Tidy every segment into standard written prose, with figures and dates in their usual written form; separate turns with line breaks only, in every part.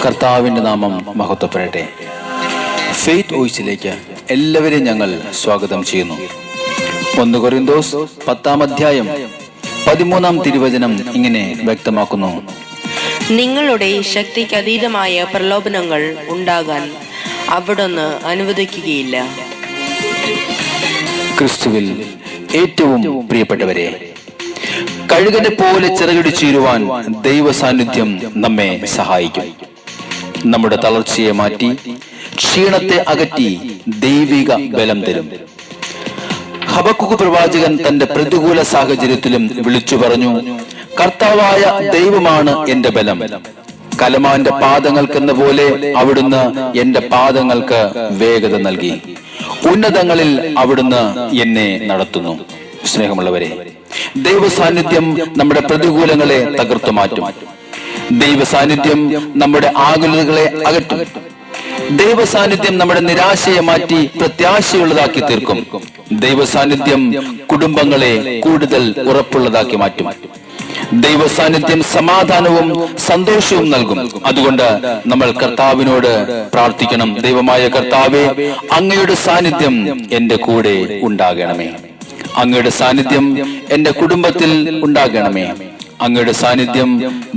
കർത്താവിൻ്റെ നാമം മഹത്വപ്പെടട്ടെ. ഫെയ്ത്ത് വോയിസിലേക്ക് എല്ലാവരെയും ഞങ്ങൾ സ്വാഗതം ചെയ്യുന്നു. 1 കൊരിന്തോസ് 10-13 തിരുവചനം ഇങ്ങനെ വ്യക്തമാക്കുന്നു:
നിങ്ങളുടെ ശക്തിക്ക് അതീതമായ പ്രലോഭനങ്ങൾ ഉണ്ടാകാൻ അവിടുന്ന് അനുവദിക്കുകയില്ല.
ക്രിസ്തുവിൽ ഏറ്റവും പ്രിയപ്പെട്ടവരെ, കഴുകനെ പോലെ ചിറകിടിച്ചുയരുവാൻ ദൈവ സാന്നിധ്യം നമ്മെ സഹായിക്കും. നമ്മുടെ തളർച്ചയെ മാറ്റി ക്ഷീണത്തെ അകറ്റി ദൈവിക ബലം തരും. ഹബക്കൂക്ക് പ്രവാചകൻ തന്റെ പ്രതികൂല സാഹചര്യത്തിലും വിളിച്ചു പറഞ്ഞു: കർത്താവായ ദൈവമാണ് എന്റെ ബലം. കലമാന്റെ പാദങ്ങൾക്കെന്ന പോലെ അവിടുന്ന് എന്റെ പാദങ്ങൾക്ക് വേഗത നൽകി. ഉന്നതങ്ങളിൽ അവിടുന്ന് എന്നെ നടത്തുന്നു. സ്നേഹമുള്ളവരെ, ദൈവ സാന്നിധ്യം നമ്മുടെ പ്രതികൂലങ്ങളെ തകർത്തു മാറ്റും. ദൈവ സാന്നിധ്യം നമ്മുടെ ആകുലതകളെ അകറ്റും. ദൈവ സാന്നിധ്യം നമ്മുടെ നിരാശയെ മാറ്റി പ്രത്യാശയുള്ളതാക്കി തീർക്കും. ദൈവ സാന്നിധ്യം കുടുംബങ്ങളെ കൂടുതൽ ഉറപ്പുള്ളതാക്കി മാറ്റും. ദൈവ സാന്നിധ്യം സമാധാനവും സന്തോഷവും നൽകും. അതുകൊണ്ട് നമ്മൾ കർത്താവിനോട് പ്രാർത്ഥിക്കണം: ദൈവമായ കർത്താവേ, അങ്ങയുടെ സാന്നിധ്യം എന്റെ കൂടെ ഉണ്ടാകണമേ. അങ്ങയുടെ സാന്നിധ്യം എന്റെ കുടുംബത്തിൽ ഉണ്ടാകണമേ. അങ്ങയുടെ സാന്നിധ്യം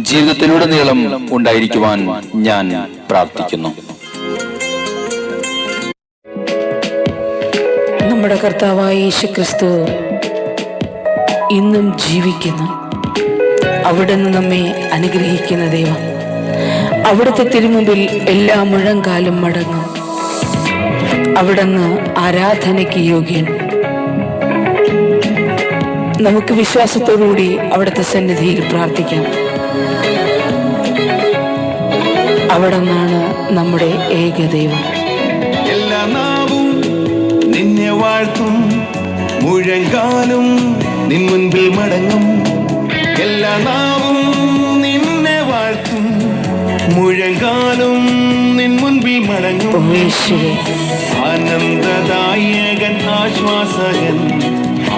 ജീവിതത്തിലുടനീളം ഉണ്ടായിരിക്കുവാൻ ഞാൻ പ്രാർത്ഥിക്കുന്നു.
നമ്മുടെ കർത്താവായ യേശുക്രിസ്തു ഇന്നും ജീവിക്കുന്നു. അവിടുന്ന് നമ്മെ അനുഗ്രഹിക്കുന്ന ദൈവം. അവിടുത്തെ തിരുമുമ്പിൽ എല്ലാ മുഴങ്കാലും മടങ്ങും. അവിടുന്ന് ആരാധനയ്ക്ക് യോഗ്യൻ. നമുക്ക് വിശ്വാസത്തോടുകൂടി അവിടുത്തെ സന്നിധിയിൽ പ്രാർത്ഥിക്കാം. അവിടുന്നാണ് നമ്മുടെ ഏക ദൈവം.
എല്ലാ നാവും നിന്നെ വാഴ്ത്തും, മുഴങ്കാലും നിൻ മുൻപിൽ മടങ്ങും. എല്ലാ നാവും നിന്നെ വാഴ്ത്തും, മുഴങ്കാലും നിൻ മുൻപിൽ മടങ്ങും. ആനന്ദദായകൻ, ആശ്വാസകൻ,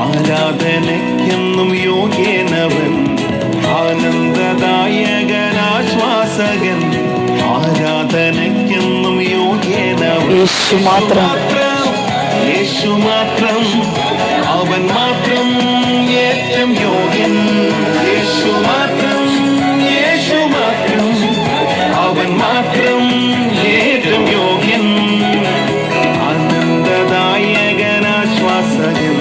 ആരാധനയ്ക്കെന്നും യോഗ്യനവൻ. ആനന്ദദായകൻ, ആശ്വാസകൻ, ആരാധനയ്ക്കെന്നും യോഗ്യനവൻ.
യേശു മാത്രം,
യേശു മാത്രം, അവൻ മാത്രം ഏറ്റവും യോഗ്യൻ. യേശു മാത്രം, യേശു മാത്രം, അവൻ മാത്രം ഏറ്റവും യോഗ്യൻ. ആനന്ദദായകൻ, ആശ്വാസകൻ,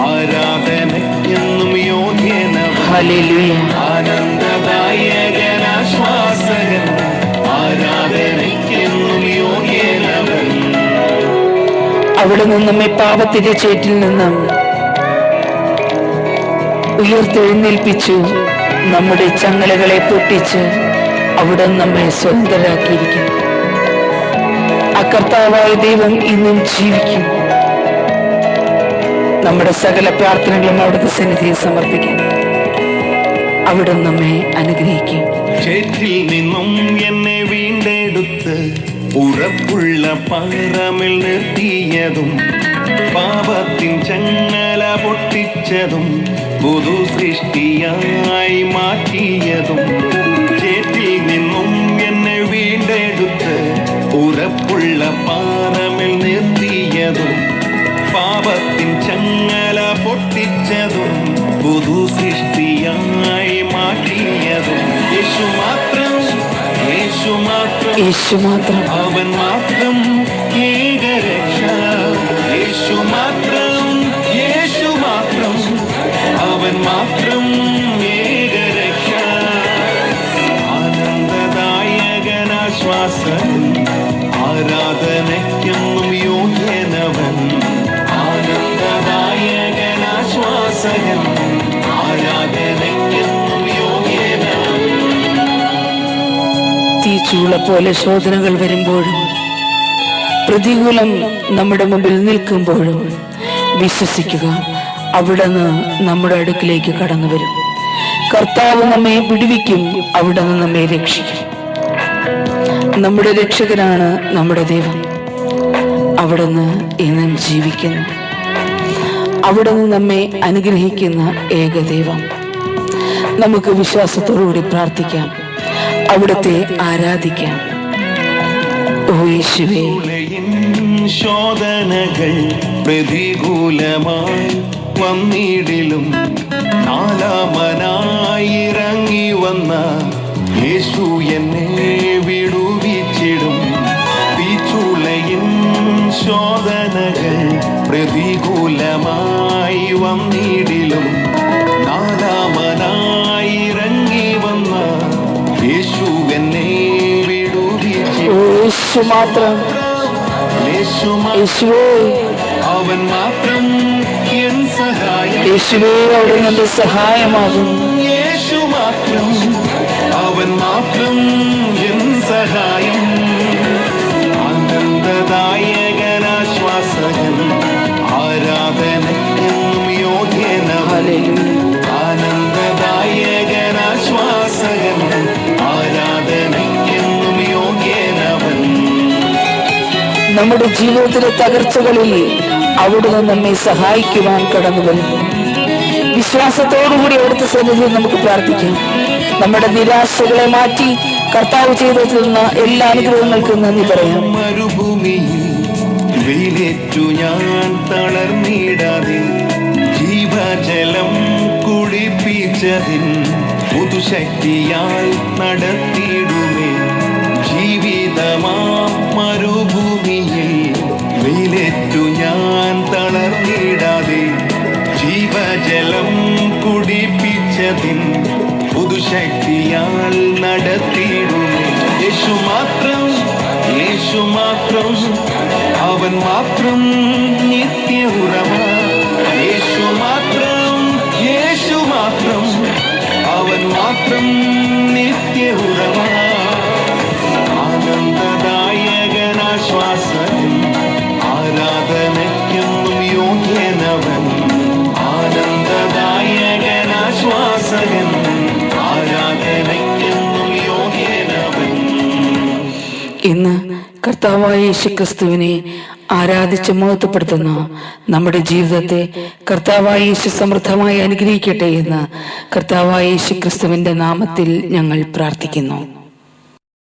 ആരാധനയ്ക്കെന്നും യോഗ്യനവൻ.
ഹല്ലേലൂയ.
ആനന്ദദായകൻ, ആശ്വാസകൻ, ആരാധനയ്ക്കെന്നും യോഗ്യനവൻ.
അവിടുന്ന് നമ്മെ പാപത്തിന്റെ ചേറ്റിൽ നിന്നും ഉയർത്തെഴുന്നേൽപ്പിച്ചു. നമ്മുടെ ചങ്ങലകളെ പൊട്ടിച്ച് അവിടുന്ന് നമ്മെ സ്വതന്ത്രരാക്കിയിരിക്കുന്നു. കർത്താവായ ദൈവം ഇന്നും ജീവിക്കും. നമ്മുടെ സകല പ്രാർത്ഥനകളും അവിടുത്തെ സന്നിധിയിൽ സമർപ്പിക്കും. അവിടുന്ന് നമ്മെ അനുഗ്രഹിക്കും.
ചേറ്റിൽ നിന്നും എന്നെ വീണ്ടെടുത്ത് ഉറപ്പുള്ള പാറമിൽ നിർത്തിയതും, പാപത്തിൻ ചങ്ങല പൊട്ടിച്ചതും, പുതു സൃഷ്ടിയായി മാറ്റിയതും. ചേറ്റിൽ നിന്നും എന്നെ വീണ്ടെടുത്ത് ഉറപ്പുള്ള പാറമിൽ നിർത്തിയതും, പാപത്തിൻ ചങ്ങല പൊട്ടിച്ചതും, പുതു സൃഷ്ടിയായി മാറ്റിയതും. യേശു മാത്രം, യേശു മാത്രം,
യേശു മാത്രം,
അവൻ മാത്രം ഏകരക്ഷ. യേശു മാത്രം, യേശു മാത്രം, അവൻ മാത്രം ഏകരക്ഷ. ആനന്ദദായകൻ, ആശ്വാസകൻ, ആരാധനയ്ക്കെന്നും യോഗ്യനവൻ. ആനന്ദദായകൻ, ആശ്വാസകൻ, ആരാധനയ്ക്കെന്നും യോഗ്യനവൻ.
തീച്ചൂള പോലെ ശോധനകൾ വരുമ്പോഴും പ്രതികൂലം നമ്മുടെ മുമ്പിൽ നിൽക്കുമ്പോഴും വിശ്വസിക്കുക, അവിടുന്ന് നമ്മുടെ അടുക്കിലേക്ക് കടന്നു വരും. കർത്താവ് നമ്മെ വിടുവിക്കും. അവിടുന്ന് നമ്മെ രക്ഷിക്കും. നമ്മുടെ രക്ഷകനാണ് നമ്മുടെ ദൈവം. അവിടുന്ന് എന്നും ജീവിക്കുന്നു. അവിടുന്ന് നമ്മെ അനുഗ്രഹിക്കുന്ന ഏക ദൈവം. നമുക്ക് വിശ്വാസത്തോടുകൂടി പ്രാർത്ഥിക്കാം. അവിടുത്തെ ആരാധിക്കാം. ഓ യേശുവേ,
ഉലയിൻ ശോധനകൾ പ്രതികൂലമായി വന്നിടിലും നാലാമനായി ഇറങ്ങി വന്ന യേശു എന്നെ വിടുവിച്ചിടും. തീച്ചുളയിൻ ശോധനകൾ പ്രതികൂലമായി വന്നിടിലും നാലാമനായി ഇറങ്ങി വന്ന യേശു എന്നെ വിടുവിച്ചിടും.
യേശു മാത്രം, യേശുവേ,
അവൻ മാത്രം എൻ സഹായം.
യേശുവേ, അവിടുന്ന് എന്റെ സഹായമാകും.
യേശു മാത്രം, അവൻ മാത്രം എൻ സഹായം. ആനന്ദദായകനാശ്വാസകൻ, ആരാധനയ്ക്കെന്നും യോഗ്യനവൻ. ആനന്ദദായകനാശ്വാസകൻ, ആരാധനയ്ക്കെന്നും യോഗ്യനവൻ.
നമ്മുടെ ജീവിതത്തിലെ തകർച്ചകളിൽ അവിടുന്ന് നമ്മെ സഹായിക്കുവാൻ കടന്നു വരുന്നു. വിശ്വാസത്തോടുകൂടി അവിടുത്തെ സന്നിധിയിൽ നമുക്ക് പ്രാർത്ഥിക്കാം. നമ്മുടെ നിരാശകളെ മാറ്റി കർത്താവ് ചെയ്തിരുന്ന എല്ലാ അനുഗ്രഹങ്ങൾക്കും നന്ദി പറയാം.
മരുഭൂമിയിൽ വെയിലേറ്റു ഞാൻ തളർന്നിടാതെ ജീവജലം കുടിപ്പിച്ചതിൻ പുതുശക്തിയാൽ നടത്തിയിടുമേ. ജീവിതമാ മരുഭൂമിയിൽ വെയിലേറ്റു ഞാൻ തളർന്നിടാതെ ജീവജലം കുടിപ്പിച്ചതിൻ പുതുശക്തിയാൽ നടത്തിയിടുമേ. യേശു മാത്രം, യേശു മാത്രം, അവൻ മാത്രം നിത്യ ഉറവ. യേശു മാത്രം, യേശു മാത്രം, അവൻ മാത്രം നിത്യ ഉറവ. ആനന്ദദായകനാശ്വാസകൻ, ആരാധനയ്ക്കെന്നും യോഗ്യനവൻ. ആനന്ദദായകനാശ്വാസകൻ, ആരാധനയ്ക്കെന്നും യോഗ്യനവൻ.
ഇന്ന് കർത്താവായ യേശുക്രിസ്തുവിനെ ആരാധിച്ച് മഹത്വപ്പെടുത്തുന്ന നമ്മുടെ ജീവിതത്തെ കർത്താവായ യേശു സമൃദ്ധമായി അനുഗ്രഹിക്കട്ടെ എന്ന് കർത്താവായ യേശുക്രിസ്തുവിന്റെ നാമത്തിൽ ഞങ്ങൾ പ്രാർത്ഥിക്കുന്നു.